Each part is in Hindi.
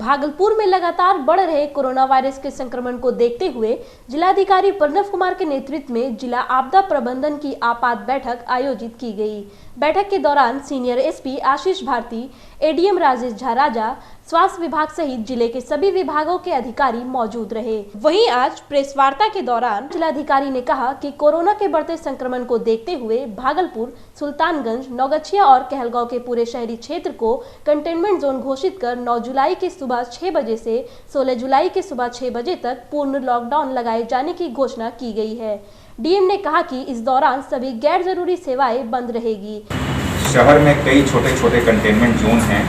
भागलपुर में लगातार बढ़ रहे कोरोना वायरस के संक्रमण को देखते हुए जिलाधिकारी प्रणव कुमार के नेतृत्व में जिला आपदा प्रबंधन की आपात बैठक आयोजित की गई। बैठक के दौरान senior SP Ashish Bharti, ADM Rajesh Jha राजा, स्वास्थ्य विभाग सहित जिले के सभी विभागों के अधिकारी मौजूद रहे। वहीं आज प्रेस वार्ता के दौरान जिलाधिकारी ने कहा कि कोरोना के बढ़ते संक्रमण को देखते हुए भागलपुर, सुल्तानगंज, नौगछिया और कहलगांव के पूरे शहरी क्षेत्र को कंटेनमेंट जोन घोषित कर 9 जुलाई की सुबह 6 बजे से 16 जुलाई की सुबह 6 बजे तक पूर्ण लॉकडाउन लगाए जाने की घोषणा की गई है। डीएम ने कहा कि इस दौरान सभी गैर जरूरी सेवाएं बंद रहेगी। शहर में कई छोटे छोटे कंटेनमेंट जोन हैं,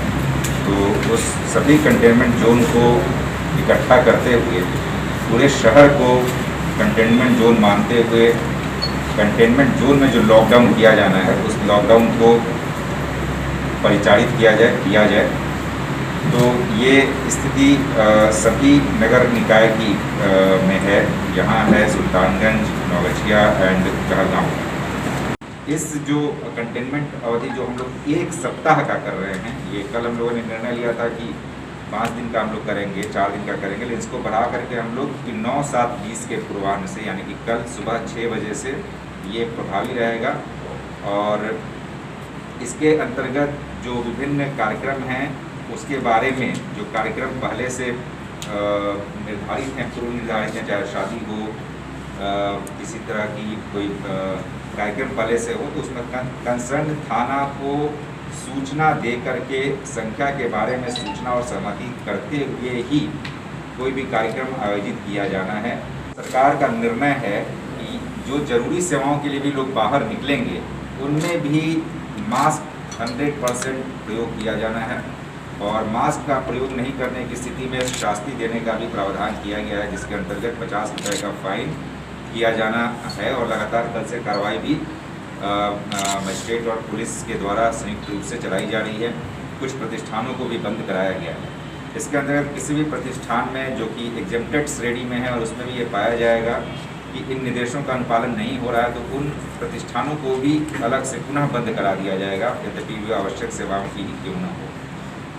तो उस सभी कंटेनमेंट जोन को इकट्ठा करते हुए पूरे शहर को कंटेनमेंट जोन मानते हुए कंटेनमेंट जोन में जो लॉकडाउन किया जाना है उस लॉकडाउन को परिचालित किया जाए। तो ये स्थिति सभी नगर निकाय की में है। यहाँ है सुल्तानगंज, नौगछिया एंड कहलगांव। इस जो कंटेनमेंट अवधि जो हम लोग 1 सप्ताह का कर रहे हैं, ये कल हम लोगों ने निर्णय लिया था कि 5 दिन का हम लोग करेंगे, 4 दिन का करेंगे, लेकिन इसको बढ़ा करके हम लोग 9-7-20 के पूर्वाह्न से यानी कि कल सुबह 6 बजे से ये प्रभावी रहेगा। और इसके अंतर्गत जो विभिन्न कार्यक्रम हैं उसके बारे में जो कार्यक्रम पहले से निर्धारित हैं, पूर्व निर्धारित हैं, चाहे शादी हो, किसी तरह की कोई कार्यक्रम पहले से हो, तो उसमें कंसर्न थाना को सूचना दे करके संख्या के बारे में सूचना और सहमति करते हुए ही कोई भी कार्यक्रम आयोजित किया जाना है। सरकार का निर्णय है कि जो जरूरी सेवाओं के लिए भी लोग बाहर निकलेंगे उनमें भी मास्क 100% प्रयोग किया जाना है और मास्क का प्रयोग नहीं करने की स्थिति में शास्ति देने का भी प्रावधान किया गया है, जिसके अंतर्गत 50 रुपये का फाइन किया जाना है। और लगातार कल से कार्रवाई भी मजिस्ट्रेट और पुलिस के द्वारा संयुक्त रूप से चलाई जा रही है। कुछ प्रतिष्ठानों को भी बंद कराया गया है। इसके अंतर्गत किसी भी प्रतिष्ठान में जो कि एग्जेम्प्टेड श्रेणी में है और उसमें भी ये पाया जाएगा कि इन निर्देशों का अनुपालन नहीं हो रहा है, तो उन प्रतिष्ठानों को भी अलग से पुनः बंद करा दिया जाएगा, यद्यपि वे आवश्यक सेवाओं की ही क्यों न हो।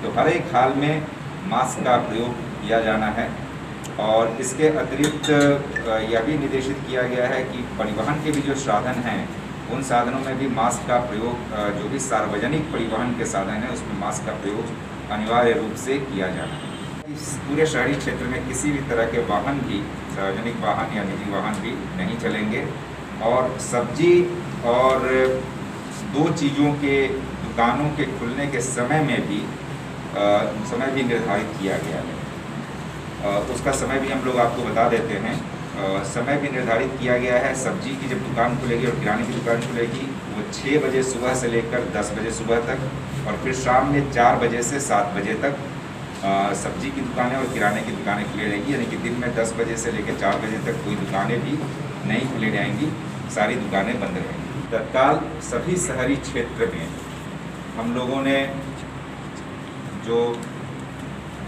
तो हर एक हाल में मास्क का प्रयोग किया जाना है। और इसके अतिरिक्त यह भी निर्देशित किया गया है कि परिवहन के भी जो साधन हैं उन साधनों में भी मास्क का प्रयोग, जो भी सार्वजनिक परिवहन के साधन हैं उसमें मास्क का प्रयोग अनिवार्य रूप से किया जाना है। इस पूरे शहरी क्षेत्र में किसी भी तरह के वाहन भी, सार्वजनिक वाहन या निजी वाहन भी नहीं चलेंगे। और सब्जी और 2 चीज़ों के दुकानों के खुलने के समय भी निर्धारित किया गया है। उसका समय भी हम लोग आपको बता देते हैं। समय भी निर्धारित किया गया है। सब्जी की जब दुकान खुलेगी और किराने की दुकान खुलेगी वो 6 बजे सुबह से लेकर 10 बजे सुबह तक, और फिर शाम में 4 बजे से 7 बजे तक सब्जी की दुकानें और किराने की दुकानें खुली रहेगी। यानी कि दिन में 10 बजे से लेकर 4 बजे तक कोई दुकानें भी नहीं खुली रहेंगी, सारी दुकानें बंद रहेंगी। तत्काल सभी शहरी क्षेत्र में हम लोगों ने जो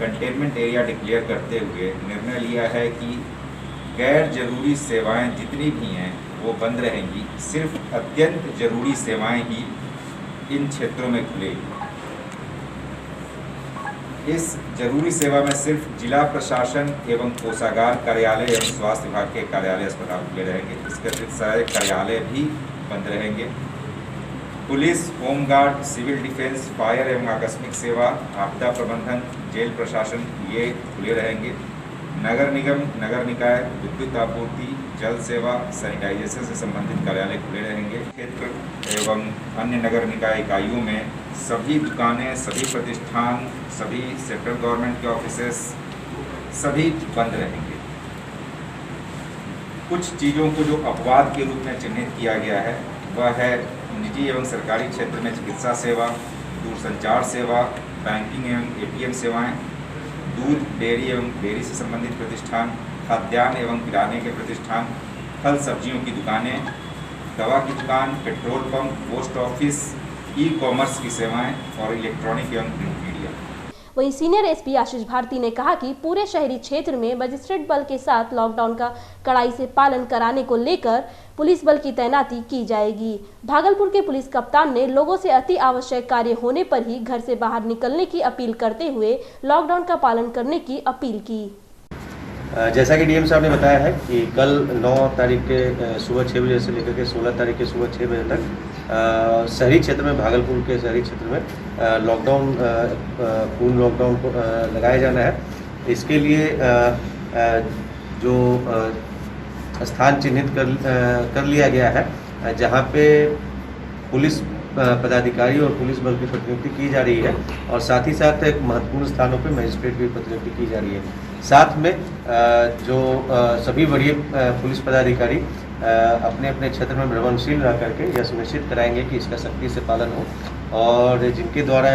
कंटेनमेंट एरिया डिक्लेयर करते हुए निर्णय लिया है कि गैर जरूरी सेवाएं जितनी भी हैं वो बंद रहेंगी। सिर्फ अत्यंत जरूरी सेवाएं ही इन क्षेत्रों में खुलेगी। इस जरूरी सेवा में सिर्फ जिला प्रशासन एवं कोषागार कार्यालय एवं स्वास्थ्य विभाग के कार्यालय अस्पताल खुले रहेंगे। इसके अतिरिक्त सारे कार्यालय भी बंद रहेंगे। Police, home guard, civil defence, fire एवं आकस्मिक सेवा, आपदा प्रबंधन, जेल प्रशासन ये खुले रहेंगे। नगर निगम, नगर निकाय, विद्युत आपूर्ति, जल सेवा, सैनिटाइजेशन से संबंधित कार्यालय खुले रहेंगे। क्षेत्र एवं अन्य नगर निकाय इकाइयों में सभी दुकानें, सभी प्रतिष्ठान, सभी सेंट्रल गवर्नमेंट के ऑफिसेस सभी बंद रहेंगे। कुछ चीज़ों को जो अपवाद के रूप में चिन्हित किया गया है वह है निजी एवं सरकारी क्षेत्र में चिकित्सा सेवा, दूरसंचार सेवा, बैंकिंग एवं एटीएम सेवाएं, दूध, डेयरी एवं डेयरी से संबंधित प्रतिष्ठान, खाद्यान्न एवं किराने के प्रतिष्ठान, फल सब्जियों की दुकानें, दवा की दुकान, petrol pump, post office, e-commerce की सेवाएं और इलेक्ट्रॉनिक एवं प्रिंट मीडिया। वहीं सीनियर एसपी आशीष भारती ने कहा कि पूरे शहरी क्षेत्र में मजिस्ट्रेट बल के साथ लॉकडाउन का कड़ाई से पालन कराने को लेकर पुलिस बल की तैनाती की जाएगी। भागलपुर के पुलिस कप्तान ने लोगों से अति आवश्यक कार्य होने पर ही घर से बाहर निकलने की अपील करते हुए लॉकडाउन का पालन करने की अपील की। जैसा कि डीएम साहब ने बताया है कि कल 9 तारीख के सुबह 6 बजे से लेकर के 16 तारीख के सुबह 6 बजे तक शहरी क्षेत्र में, भागलपुर के शहरी क्षेत्र में लॉकडाउन, पूर्ण लॉकडाउन को लगाया जाना है। इसके लिए जो स्थान चिन्हित कर लिया गया है जहां पे पुलिस पदाधिकारी और पुलिस बल की प्रतिनियुक्ति की जा रही है, और साथ ही साथ एक महत्वपूर्ण स्थानों पे मजिस्ट्रेट की प्रतिनियुक्ति की जा रही है। साथ में जो सभी वरीय पुलिस पदाधिकारी अपने अपने क्षेत्र में भ्रमणशील रह करके यह सुनिश्चित कराएंगे कि इसका सख्ती से पालन हो, और जिनके द्वारा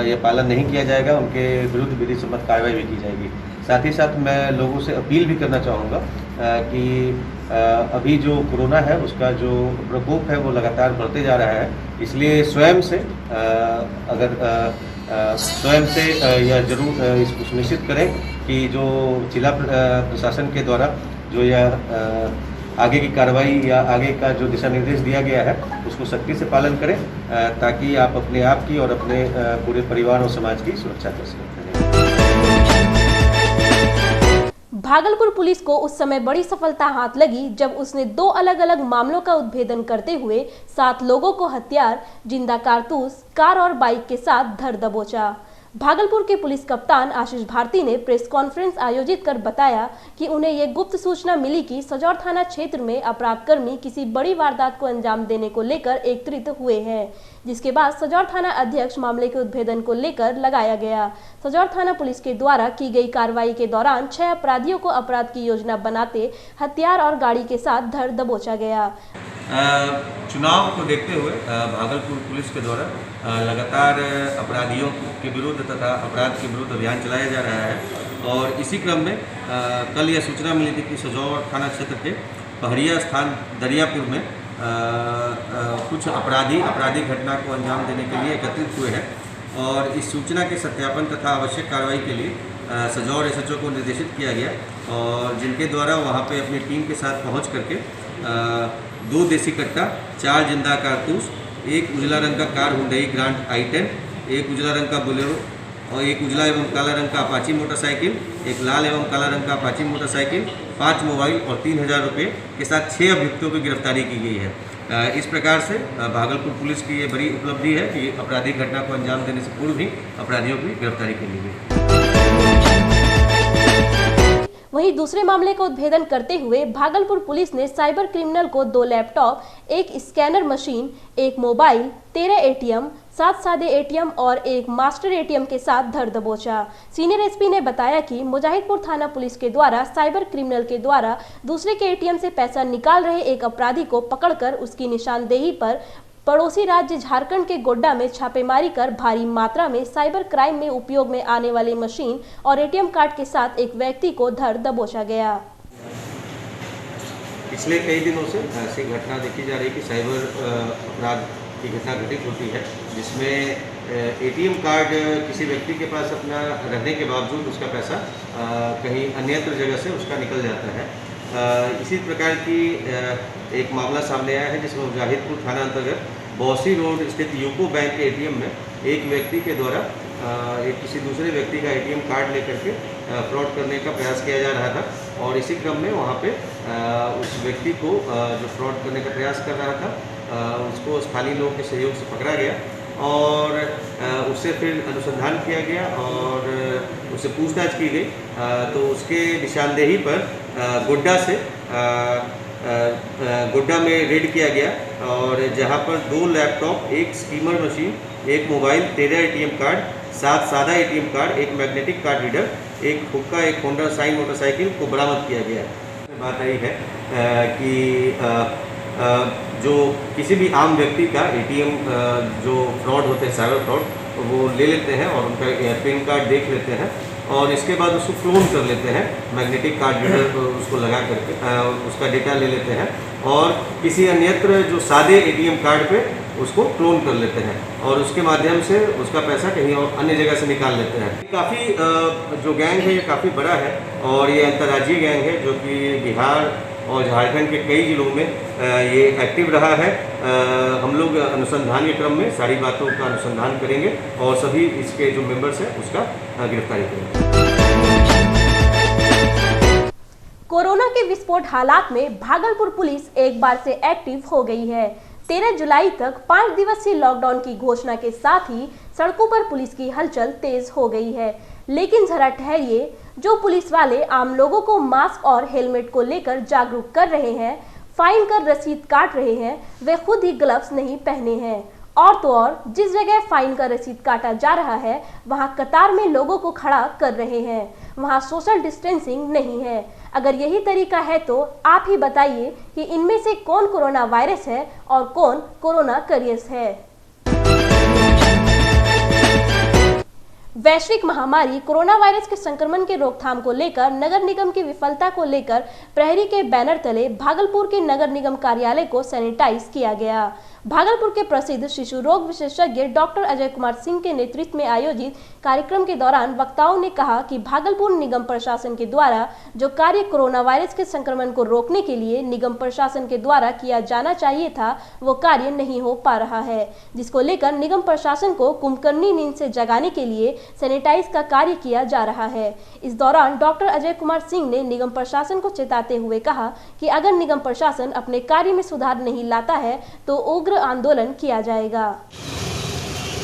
यह पालन नहीं किया जाएगा उनके विरुद्ध विधि सम्मत कार्रवाई भी की जाएगी। साथ ही साथ मैं लोगों से अपील भी करना चाहूँगा कि अभी जो कोरोना है उसका जो प्रकोप है वो लगातार बढ़ते जा रहा है, इसलिए स्वयं से यह जरूर इसको सुनिश्चित करें कि जो जिला प्रशासन के द्वारा जो यह आगे की कार्रवाई या आगे का जो दिशा निर्देश दिया गया है उसको सख्ती से पालन करें, ताकि आप अपने आप की और अपने पूरे परिवार और समाज की सुरक्षा कर सकें। भागलपुर पुलिस को उस समय बड़ी सफलता हाथ लगी जब उसने 2 अलग अलग मामलों का उद्भेदन करते हुए 7 लोगों को हथियार, जिंदा कारतूस, कार और बाइक के साथ धर दबोचा। भागलपुर के पुलिस कप्तान आशीष भारती ने प्रेस कॉन्फ्रेंस आयोजित कर बताया कि उन्हें ये गुप्त सूचना मिली कि सजौर थाना क्षेत्र में अपराधकर्मी किसी बड़ी वारदात को अंजाम देने को लेकर एकत्रित हुए हैं, जिसके बाद सजौर थाना अध्यक्ष मामले के उद्भेदन को लेकर लगाया गया। सजौर थाना पुलिस के द्वारा की गई कार्रवाई के दौरान 6 अपराधियों को अपराध की योजना बनाते हथियार और गाड़ी के साथ धर दबोचा गया। चुनाव को देखते हुए भागलपुर पुलिस के द्वारा लगातार अपराधियों के विरुद्ध तथा अपराध के विरुद्ध अभियान चलाया जा रहा है, और इसी क्रम में कल यह सूचना मिली थी कि सजौर थाना क्षेत्र के पहड़िया स्थान दरियापुर में कुछ आपराधिक घटना को अंजाम देने के लिए एकत्रित हुए हैं, और इस सूचना के सत्यापन तथा आवश्यक कार्रवाई के लिए सजौर एसएचओ को निर्देशित किया गया, और जिनके द्वारा वहां पे अपनी टीम के साथ पहुंच करके 2 देसी कट्टा, 4 जिंदा कारतूस, 1 उजला रंग का कार हुंडई ग्रांड i10, 1 उजला रंग का बोलेरो और 1 उजला एवं काला रंग का अपाची मोटरसाइकिल, 1 लाल एवं काला रंग का अपाची मोटरसाइकिल, 5 मोबाइल और 3000 रुपये के साथ 6 अभियुक्तों की गिरफ्तारी की गई है। इस प्रकार से भागलपुर पुलिस की ये बड़ी उपलब्धि है कि आपराधिक घटना को अंजाम देने से पूर्व ही अपराधियों की गिरफ्तारी कर ली गई। वहीं दूसरे मामले का उद्भेदन करते हुए भागलपुर पुलिस ने साइबर क्रिमिनल को 2 laptop, 1 scanner machine, 1 mobile, 13 ATM, 7 सादे एटीएम और 1 मास्टर एटीएम के साथ धर दबोचा। सीनियर एसपी ने बताया कि मुजाहिदपुर थाना पुलिस के द्वारा साइबर क्रिमिनल के द्वारा दूसरे के एटीएम से पैसा निकाल रहे एक अपराधी को पकड़कर उसकी निशानदेही पर पड़ोसी राज्य झारखंड के गोड्डा में छापेमारी कर भारी मात्रा में साइबर क्राइम में उपयोग में आने वाली मशीन और एटीएम कार्ड के साथ एक व्यक्ति को धर दबोचा गया। पिछले कई दिनों से ऐसी घटना देखी जा रही है कि साइबर अपराध की घटना घटित होती है, जिसमें एटीएम कार्ड किसी व्यक्ति के पास अपना रहने के बावजूद उसका पैसा कहीं अन्यत्र जगह से उसका निकल जाता है। इसी प्रकार की एक मामला सामने आया है, जिसमें मुजाहिदपुर थाना अंतर्गत बौसी रोड स्थित यूको बैंक के एटीएम में एक व्यक्ति के द्वारा एक किसी दूसरे व्यक्ति का एटीएम कार्ड लेकर के फ्रॉड करने का प्रयास किया जा रहा था, और इसी क्रम में वहाँ पे उस व्यक्ति को जो फ्रॉड करने का प्रयास कर रहा था उसको स्थानीय लोगों के सहयोग से पकड़ा गया, और उससे फिर अनुसंधान किया गया और उससे पूछताछ की गई। तो उसके निशानदेही पर गोड्डा से गोड्डा में रेड किया गया, और जहां पर 2 laptop, 1 steamer machine, 1 mobile, 13 ATM card, 7 सादा ATM card, 1 magnetic card reader, 1 हुक्का, 1 होंडा साइन मोटरसाइकिल को बरामद किया गया। बात आई है कि जो किसी भी आम व्यक्ति का एटीएम जो फ्रॉड होते हैं, साइबर फ्रॉड, वो ले लेते हैं और उनका पिन कार्ड देख लेते हैं, और इसके बाद उसको क्लोन कर लेते हैं, मैग्नेटिक कार्ड रीडर उसको लगा करके उसका डेटा ले लेते हैं, और किसी अन्यत्र जो सादे ATM कार्ड पे उसको क्लोन कर लेते हैं और उसके माध्यम से उसका पैसा कहीं और अन्य जगह से निकाल लेते हैं। काफ़ी जो गैंग है ये काफ़ी बड़ा है और ये अंतर्राज्यीय गैंग है जो कि बिहार और झारखंड के कई जिलों में ये एक्टिव रहा है। हम लोग अनुसंधान के क्रम में सारी बातों का अनुसंधान करेंगे और सभी इसके जो मेंबर्स हैं उसका गिरफ्तारी करेंगे। कोरोना के विस्फोट हालात में भागलपुर पुलिस एक बार से एक्टिव हो गई है। 13 जुलाई तक 5 दिवसीय लॉकडाउन की घोषणा के साथ ही सड़कों पर पुलिस की हलचल तेज हो गई है। लेकिन जरा ठहरिए, जो पुलिस वाले आम लोगों को मास्क और हेलमेट को लेकर जागरूक कर रहे हैं, फाइन कर रसीद काट रहे हैं, वे खुद ही ग्लव्स नहीं पहने हैं। और तो और जिस जगह फाइन का रसीद काटा जा रहा है वहां कतार में लोगों को खड़ा कर रहे हैं, वहां सोशल डिस्टेंसिंग नहीं है। अगर यही तरीका है तो आप ही बताइए कि इनमें से कौन कोरोना वायरस है और कौन कोरोना करियर्स है। वैश्विक महामारी कोरोना वायरस के संक्रमण के रोकथाम को लेकर नगर निगम की विफलता को लेकर प्रहरी के बैनर तले भागलपुर के नगर निगम कार्यालय को सैनिटाइज किया गया। भागलपुर के प्रसिद्ध शिशु रोग विशेषज्ञ डॉक्टर अजय कुमार सिंह के नेतृत्व में आयोजित कार्यक्रम के दौरान वक्ताओं ने कहा कि भागलपुर निगम प्रशासन के द्वारा जो कार्य कोरोना वायरस के संक्रमण को रोकने के लिए निगम प्रशासन के द्वारा किया जाना चाहिए था वो कार्य नहीं हो पा रहा है, जिसको लेकर निगम प्रशासन को कुंभकर्णी नींद से जगाने के लिए सैनिटाइज का कार्य किया जा रहा है। इस दौरान डॉक्टर अजय कुमार सिंह ने निगम प्रशासन को चेताते हुए कहा कि अगर निगम प्रशासन अपने कार्य में सुधार नहीं लाता है तो उग्र आंदोलन किया जाएगा।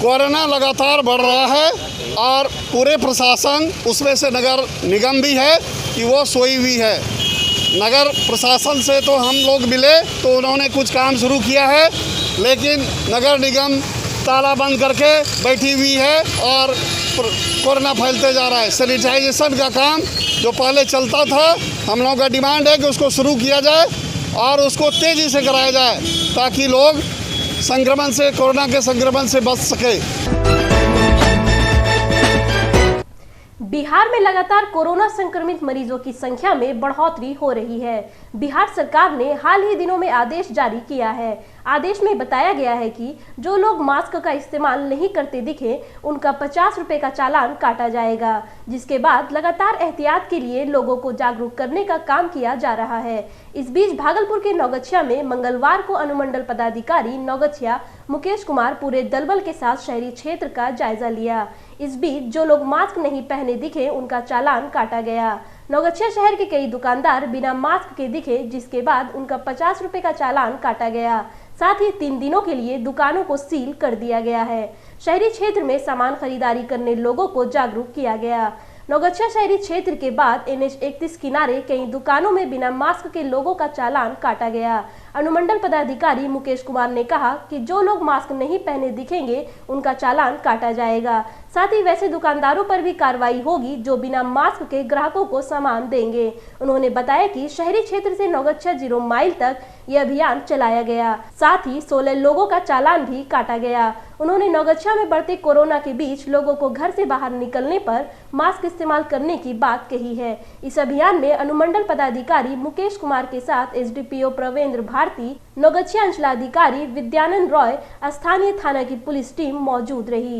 कोरोना लगातार बढ़ रहा है और पूरे प्रशासन उसमें से नगर निगम भी है कि वो सोई हुई है। नगर प्रशासन से तो हम लोग मिले तो उन्होंने कुछ काम शुरू किया है, लेकिन नगर निगम ताला बंद करके बैठी हुई है और कोरोना फैलते जा रहा है। सैनिटाइजेशन का काम जो पहले चलता था, हम लोगों का डिमांड है कि उसको शुरू किया जाए और उसको तेज़ी से कराया जाए ताकि लोग संक्रमण से, कोरोना के संक्रमण से बच सके। बिहार में लगातार कोरोना संक्रमित मरीजों की संख्या में बढ़ोतरी हो रही है। बिहार सरकार ने हाल ही दिनों में आदेश जारी किया है। आदेश में बताया गया है कि जो लोग मास्क का इस्तेमाल नहीं करते दिखे उनका 50 रुपए का चालान काटा जाएगा, जिसके बाद लगातार एहतियात के लिए लोगों को जागरूक करने का काम किया जा रहा है। इस बीच भागलपुर के नौगछिया में मंगलवार को अनुमंडल पदाधिकारी नौगछिया मुकेश कुमार पूरे दलबल के साथ शहरी क्षेत्र का जायजा लिया। इस बीच जो लोग मास्क नहीं पहने दिखे उनका चालान काटा गया। नौगछिया शहर के कई दुकानदार बिना मास्क के दिखे, जिसके बाद उनका 50 रुपए का चालान काटा गया। साथ ही 3 दिनों के लिए दुकानों को सील कर दिया गया है। शहरी क्षेत्र में सामान खरीदारी करने लोगों को जागरूक किया गया। नौगछिया शहरी क्षेत्र के बाद NH 31 किनारे कई दुकानों में बिना मास्क के लोगों का चालान काटा गया। अनुमंडल पदाधिकारी मुकेश कुमार ने कहा कि जो लोग मास्क नहीं पहने दिखेंगे उनका चालान काटा जाएगा। साथ ही वैसे दुकानदारों पर भी कार्रवाई होगी जो बिना मास्क के ग्राहकों को सामान देंगे। उन्होंने बताया कि शहरी क्षेत्र से नौगछिया 0 माइल तक यह अभियान चलाया गया। साथ ही 16 लोगों का चालान भी काटा गया। उन्होंने नौगछिया में बढ़ते कोरोना के बीच लोगों को घर से बाहर निकलने पर मास्क इस्तेमाल करने की बात कही है। इस अभियान में अनुमंडल पदाधिकारी मुकेश कुमार के साथ SDPO प्रवेंद्र भारती, नौगछिया अंचलाधिकारी विद्यानंद रॉय, स्थानीय थाना की पुलिस टीम मौजूद रही।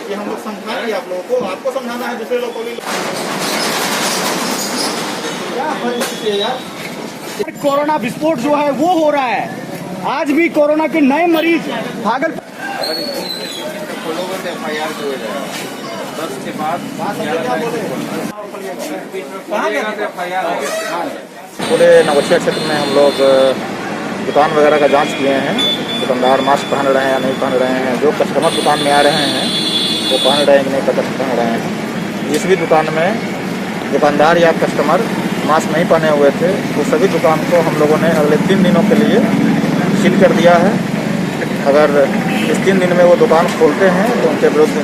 ये हम लोग समझाएंगे आप लोगों को, आपको समझाना है, दूसरे लोगों को भी। क्या परिस्थिति है यार, कोरोना विस्फोट जो है वो हो रहा है। आज भी कोरोना के नए मरीज भागलपुर पूरे नौगछिया क्षेत्र में हम लोग दुकान वगैरह का जांच किए हैं। दुकानदार मास्क पहन रहे हैं या नहीं पहन रहे हैं, जो कस्टमर दुकान में आ रहे हैं वो पहन रहे हैं कि नहीं पहन रहे हैं। जिस भी दुकान में दुकानदार या कस्टमर मास्क नहीं पहने हुए थे वो सभी दुकान को हम लोगों ने अगले 3 दिनों के लिए सील कर दिया है। अगर इस 3 दिन में वो दुकान खोलते हैं तो उनके विरुद्ध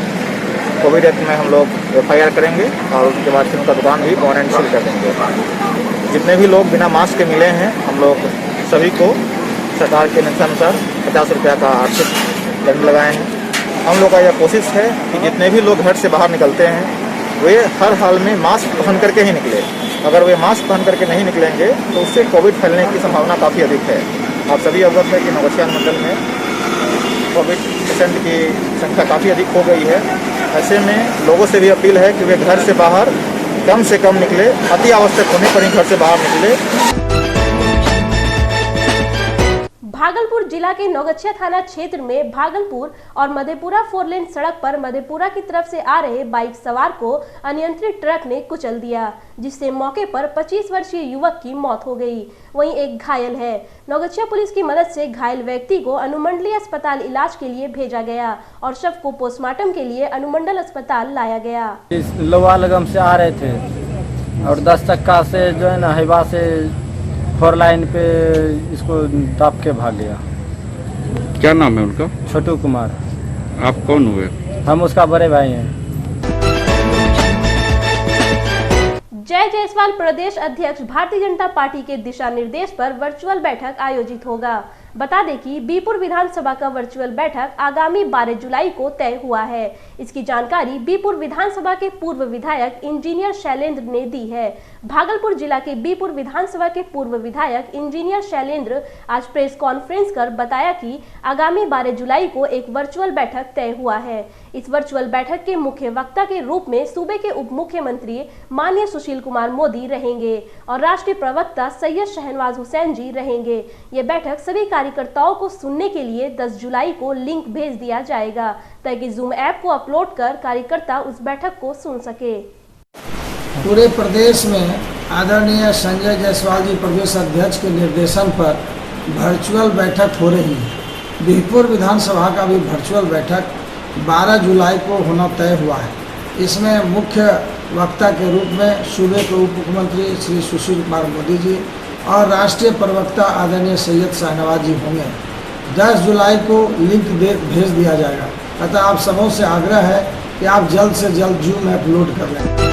कोविड एक्ट में हम लोग FIR करेंगे और उसके बाद फिर उनका दुकान भी परमानेंट सील कर देंगे। जितने भी लोग बिना मास्क के मिले हैं हम लोग सभी को सरकार के निर्देशानुसार 50 रुपया का आर्थिक दंड लगाए हैं। हम लोग का यह कोशिश है कि जितने भी लोग घर से बाहर निकलते हैं वे हर हाल में मास्क पहन करके ही निकले। अगर वे मास्क पहन करके नहीं निकलेंगे तो उससे कोविड फैलने की संभावना काफ़ी अधिक है। आप सभी अवगत है कि नवगछिया मंडल में कोविड पेशेंट की संख्या काफ़ी अधिक हो गई है। ऐसे में लोगों से भी अपील है कि वे घर से बाहर कम से कम निकले, अति आवश्यक होने पर ही घर से बाहर निकले। भागलपुर जिला के नौगछिया थाना क्षेत्र में भागलपुर और मधेपुरा 4 लेन सड़क पर मधेपुरा की तरफ से आ रहे बाइक सवार को अनियंत्रित ट्रक ने कुचल दिया, जिससे मौके पर 25 वर्षीय युवक की मौत हो गई। वहीं एक घायल है। नौगछिया पुलिस की मदद से घायल व्यक्ति को अनुमंडलीय अस्पताल इलाज के लिए भेजा गया और शव को पोस्टमार्टम के लिए अनुमंडल अस्पताल लाया गया। लोहा लगम से आ रहे थे और 10 चक्का से जो है ना हिवा से 4 लाइन पे इसको दाप के भाग गया। क्या नाम है उनका? छोटू कुमार। आप कौन हुए? हम उसका बड़े भाई हैं। जय जायसवाल प्रदेश अध्यक्ष भारतीय जनता पार्टी के दिशा निर्देश पर वर्चुअल बैठक आयोजित होगा। बता दें कि बीपुर विधानसभा का वर्चुअल बैठक आगामी 12 जुलाई को तय हुआ है। इसकी जानकारी बीपुर विधानसभा के पूर्व विधायक इंजीनियर शैलेंद्र ने दी है। भागलपुर जिला के बीपुर विधानसभा के पूर्व विधायक इंजीनियर शैलेंद्र आज प्रेस कॉन्फ्रेंस कर बताया कि आगामी 12 जुलाई को एक वर्चुअल बैठक तय हुआ है। इस वर्चुअल बैठक के मुख्य वक्ता के रूप में सूबे के उप मुख्यमंत्री माननीय सुशील कुमार मोदी रहेंगे और राष्ट्रीय प्रवक्ता सैयद शहनवाज हुसैन जी रहेंगे। ये बैठक सभी कार्यकर्ताओं को सुनने के लिए 10 जुलाई को लिंक भेज दिया जाएगा ताकि जूम ऐप को अपलोड कर कार्यकर्ता उस बैठक को सुन सके। पूरे प्रदेश में आदरणीय संजय जायसवाल जी प्रदेश अध्यक्ष के निर्देशन पर वर्चुअल बैठक हो रही है। बीपुर विधानसभा का भी वर्चुअल बैठक 12 जुलाई को होना तय हुआ है। इसमें मुख्य वक्ता के रूप में सूबे के उप मुख्यमंत्री श्री सुशील कुमार मोदी जी और राष्ट्रीय प्रवक्ता आदरणीय सैयद शहनवाज जी होंगे। 10 जुलाई को लिंक भेज दिया जाएगा। अतः आप सबों से आग्रह है कि आप जल्द से जल्द जूम ऐप लोड कर लें।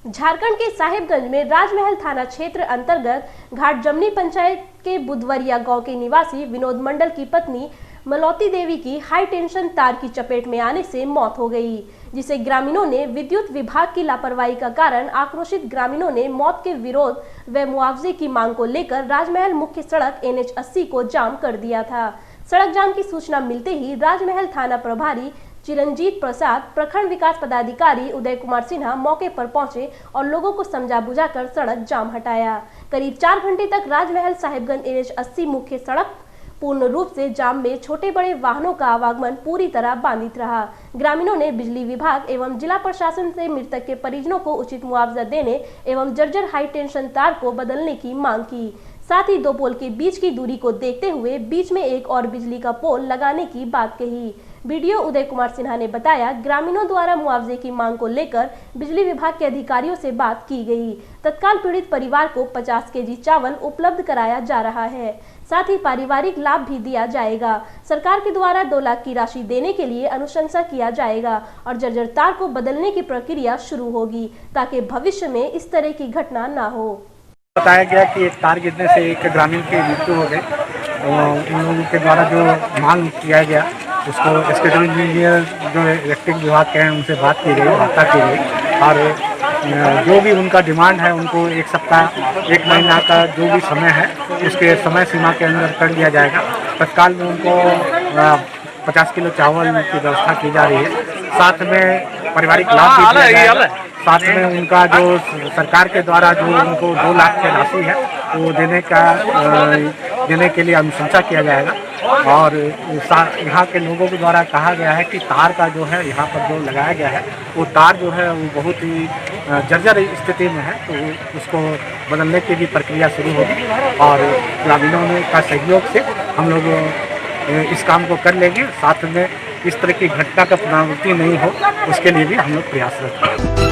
झारखंड के साहिबगंज में राजमहल थाना क्षेत्र अंतर्गत घाट जमनी पंचायत के बुधवरिया गांव के निवासी विनोद मंडल की पत्नी मलौती देवी की हाई टेंशन तार की चपेट में आने से मौत हो गई, जिसे ग्रामीणों ने विद्युत विभाग की लापरवाही का कारण आक्रोशित ग्रामीणों ने मौत के विरोध व मुआवजे की मांग को लेकर राजमहल मुख्य सड़क NH 80 को जाम कर दिया था। सड़क जाम की सूचना मिलते ही राजमहल थाना प्रभारी चिरंजीत प्रसाद, प्रखंड विकास पदाधिकारी उदय कुमार सिन्हा मौके पर पहुंचे और लोगों को समझा बुझाकर सड़क जाम हटाया। करीब 4 घंटे तक राजमहल साहिबगंज NH 80 मुख्य सड़क पूर्ण रूप से जाम में छोटे बड़े वाहनों का आवागमन पूरी तरह बाधित रहा। ग्रामीणों ने बिजली विभाग एवं जिला प्रशासन से मृतक के परिजनों को उचित मुआवजा देने एवं जर्जर हाई टेंशन तार को बदलने की मांग की। साथ ही 2 पोल के बीच की दूरी को देखते हुए बीच में एक और बिजली का पोल लगाने की बात कही। बीडीओ उदय कुमार सिन्हा ने बताया, ग्रामीणों द्वारा मुआवजे की मांग को लेकर बिजली विभाग के अधिकारियों से बात की गई। तत्काल पीड़ित परिवार को 50 केजी चावल उपलब्ध कराया जा रहा है। साथ ही पारिवारिक लाभ भी दिया जाएगा। सरकार के द्वारा 2 लाख की राशि देने के लिए अनुशंसा किया जाएगा और जर्जर तार को बदलने की प्रक्रिया शुरू होगी ताकि भविष्य में इस तरह की घटना न हो। बताया गया कि एक तार गिरने से एक ग्रामीण की मृत्यु हो गई। उन लोगों के द्वारा जो मांग किया गया उसको स्केड्यूल इंजीनियर जो इलेक्ट्रिक विभाग के हैं उनसे बात की गई, वार्ता की गई और जो भी उनका डिमांड है उनको 1 सप्ताह 1 महीना का जो भी समय है उसके समय सीमा के अंदर कर लिया जाएगा। तत्काल में उनको 50 किलो चावल की व्यवस्था की जा रही है। साथ में पारिवारिक लाभ भी दिया जाएगा। साथ में उनका जो सरकार के द्वारा जो उनको 2 लाख की राशि है वो देने के लिए अनुशंसा किया जाएगा। और यहाँ के लोगों के द्वारा कहा गया है कि तार का जो है यहाँ पर जो लगाया गया है वो तार जो है वो बहुत ही जर्जर स्थिति में है, तो उसको बदलने की भी प्रक्रिया शुरू होगी और ग्रामीणों का सहयोग से हम लोग इस काम को कर लेंगे। साथ में इस तरह की घटना का पुनरावृत्ति नहीं हो उसके लिए भी हम लोग प्रयासरत हैं।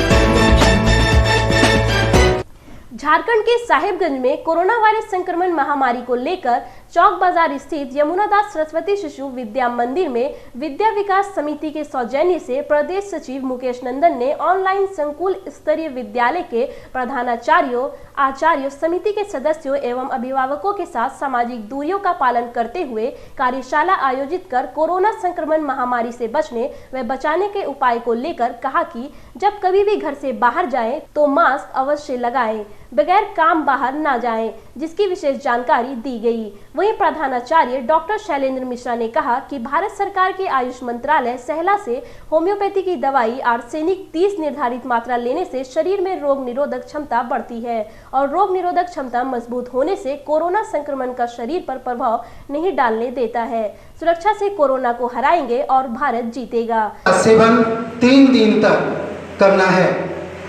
झारखंड के साहिबगंज में कोरोना वायरस संक्रमण महामारी को लेकर चौक बाजार स्थित यमुनादास सरस्वती शिशु विद्या मंदिर में विद्या विकास समिति के सौजन्य से प्रदेश सचिव मुकेश नंदन ने ऑनलाइन संकुल स्तरीय विद्यालय के प्रधानाचार्यों, आचार्यों, समिति के सदस्यों एवं अभिभावकों के साथ सामाजिक दूरियों का पालन करते हुए कार्यशाला आयोजित कर कोरोना संक्रमण महामारी से बचने व बचाने के उपाय को लेकर कहा कि जब कभी भी घर से बाहर जाएं तो मास्क अवश्य लगाएं, बगैर काम बाहर ना जाएं, जिसकी विशेष जानकारी दी गई। वहीं प्रधानाचार्य डॉक्टर शैलेंद्र मिश्रा ने कहा कि भारत सरकार के आयुष मंत्रालय सहला से होम्योपैथी की दवाई आर्सेनिक 30 निर्धारित मात्रा लेने से शरीर में रोग निरोधक क्षमता बढ़ती है और रोग निरोधक क्षमता मजबूत होने से कोरोना संक्रमण का शरीर पर प्रभाव नहीं डालने देता है। सुरक्षा से कोरोना को हराएंगे और भारत जीतेगा। सेवन 3 दिन तक करना है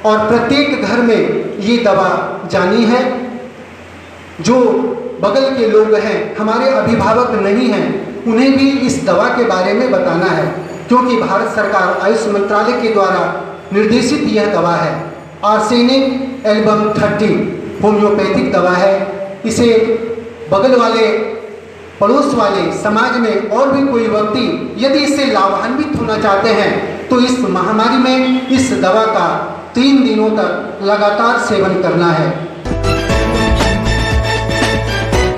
और प्रत्येक घर में ये दवा जानी है। जो बगल के लोग हैं, हमारे अभिभावक नहीं हैं, उन्हें भी इस दवा के बारे में बताना है, क्योंकि भारत सरकार आयुष मंत्रालय के द्वारा निर्देशित यह दवा है। आर्सेनिक एल्बम 30 होम्योपैथिक दवा है। इसे बगल वाले, पड़ोस वाले, समाज में और भी कोई व्यक्ति यदि इससे लाभान्वित होना चाहते हैं तो इस महामारी में इस दवा का 3 दिनों तक लगातार सेवन करना है।